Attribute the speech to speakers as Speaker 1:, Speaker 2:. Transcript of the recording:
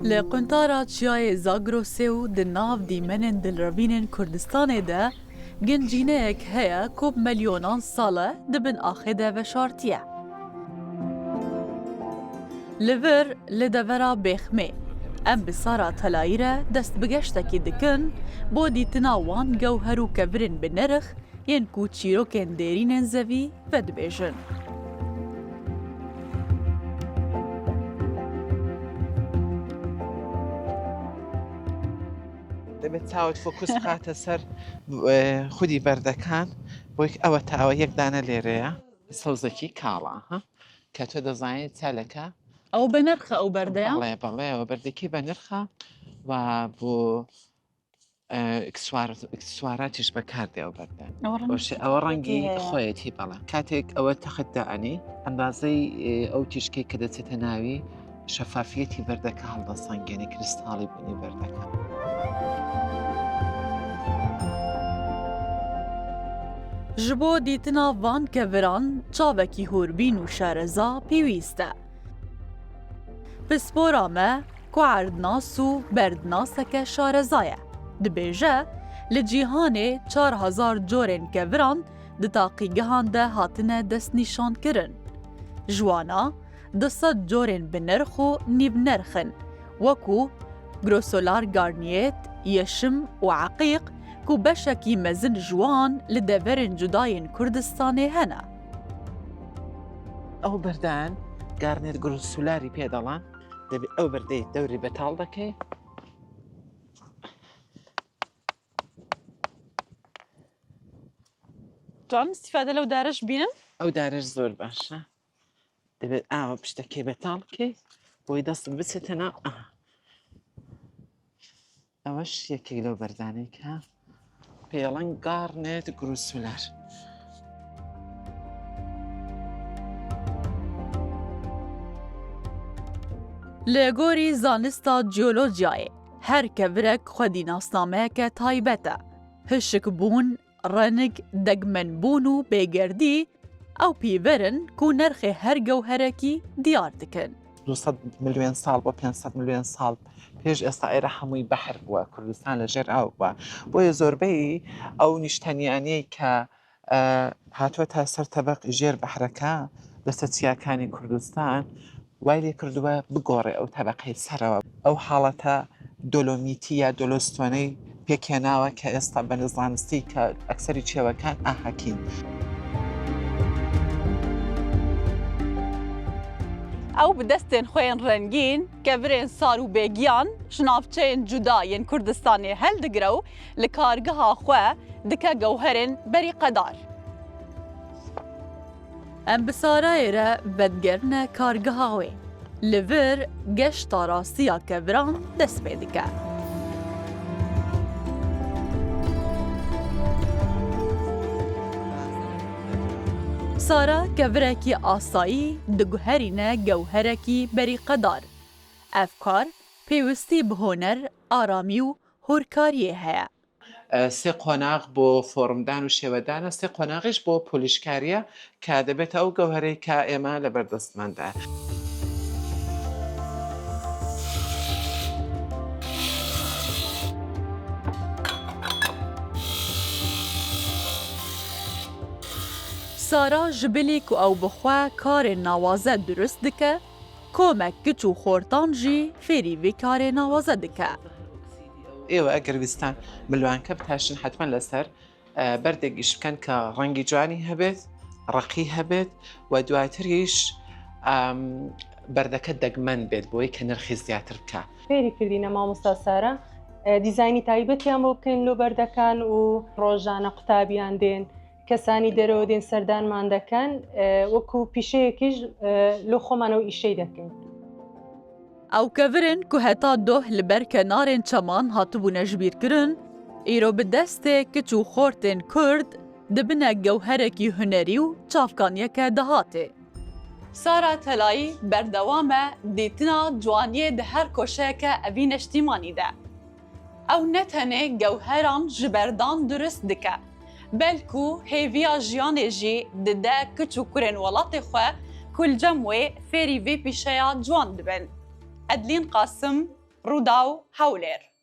Speaker 1: لقنطارة چیای زاگروسیو دناف دیمنن دلروینن کردستان ده گنجینک هیا کوب میلیونان ساله دبن آخده و شارتیه. لور لدورا بخمه ام بسارا تلایره دست بگشتکی دکن با دیتنا وان گوهرو کبرن بنرخ ین کو چیروکن دیرینن زوی و دبیجن.
Speaker 2: دەبێت چاوت فۆکوس بخاتە سەر خودی بەردەکان بۆی ئەوە تاوە یەک دانە لێرەیە سەوزەکی کاڵە کە تۆ دەزانیت چالەکە
Speaker 1: ئەو بەنرخە ئەو بەردەیە؟
Speaker 2: بەڵێ ئەوە بەردەکی بە نرخە و بۆ سواراتیش بەکاردێ ئەو بەردە ئەوە ڕەنگی خۆیەتی بەڵێ کاتێک ئەوە تەخەتدائنی ئەندازەی ئەو تیشکەی کە دەچێتە ناوی شەفافیەتی بەردەکە هەڵدەسەنگێنی کریستاڵی بوونی بەردەکە.
Speaker 1: جبو دیتنا وان کوران چاوکی هوربین و شارزا پیویسته. پسپورا ما کو عردناس و بردناسک شارزایه. دبیجه لجیهانه 4000 جورن کوران دتاقیگهان ده هاتنه دست نشان کرن. جوانا 200 جورن بنرخو نیب نرخن وکو گروسولار گارنیت یشم و عقیق کو بشکی مزن جوان لدورن جداین کردستانی هنه.
Speaker 2: ئەو بەردان گارنێر گروسولاری پێدەڵان دەبێت ئەو بەردەی دەوری بەتاڵ دەکەی
Speaker 1: جان استفاده لەو دارش بینم؟
Speaker 2: ئەو دارش زۆر باشە دەبێت ئاوە پشتەکەی بەتاڵ بکەی بۆی دەست بچێتە ناو ئەوەش یەکێک لەو بەردانەی کە پێڵەن گارنێت گروسولار.
Speaker 1: لگوری زانستا جیولوژیای هر کورک خودی ناسنامه که تایبته هشک بون رنگ دگمن بون و بگردی او پیورن کو نرخ هر گوهرکی دیار دکن.
Speaker 2: 200 ملیۆن ساڵ بۆ 500 ملیۆن ساڵ پێش ئێستا ئێرە هەمووی بەحر بووە کوردستان لەژێر ئاو بووە بۆیە زۆربەی ئەو نیشتەنیانەی کە هاتووەتە سەر تەبەقی ژێر بەحرەکە لەسەر چیاکانی کوردستان وای لێ کردووە بگۆڕێ ئەو تەبەقەی سەرەوە ئەو حاڵەتە دۆلۆمیتی یا دۆلۆستۆنەی پێکێناوە کە ئێستا بە نزانستی کە ئەکسەری چێوەکان ئاهەکین.
Speaker 1: او بدستن خوین رنگین که برین سارو بگیان شنافچین جداین کردستانی هل دگرو لکارگه ها خواه دکه گوهرین بری قدار. ام بسارای را بدگرن کارگه هاوی لور گشت راسیا کبران دست بیدکه. سارا کورکی آسایی دگوهرینه گوهرکی بری قدار. افکار پیوستی به هنر آرامی و هورکاریه هیا.
Speaker 2: سێ قۆناغ بۆ فۆرمدان و شێوەدانە سێ قۆناغیش بۆ پۆلیشکاریە کە دەبێت ئەو گەوهرەی کە ئێمە لە بەردەستماندا.
Speaker 1: سارا جبلی کو او بخوا کار نوازه درست دکه کۆمەک کچ و خۆرتان جی فێری وی کارێ ناوازە دکە.
Speaker 2: ئێوە ئەگەر ویستان ملوانکە بتاشن حتمما لەسەر بەردێکیش بکەن کە ڕەنگی جوانی هەبێت ڕقی هەبێت و دواتریش بەردەکە دەگمەن بێت بۆی کە نرخی زیاتر بکە.
Speaker 3: فێری کردینە مامۆستا سارا دیزایانی تایبەتیان بۆ بکەین لۆ بەردەکان و ڕۆژانە قوتابیان دێن کەسانی دەرەوە دێن سەردانمان دەکەن وەکو پیشەیەکیش لۆ خۆمانەوە ئیشەی دەکەین.
Speaker 1: ئەو کەڤرن کو هەتا دۆه li ber kenarên çeman hatibûne ji bîrkirin, îro bi destê kiç û xortên Kurd dibine gewherekî hunerî û çavkaniyeke dehatê. Sara Telayî berdewam e dîtina ciwaniyê di her koşeyeke evî neştîmanî de. Ew ne tenê gewheran ji berdan durist dike, belkû hêviya jiyanê jî dide kiç û kurên welatê xwe ku li cem wê fêrî vê pîşeya ciwan dibin. Edlîn Qasım, ڕوودا و هەولێر.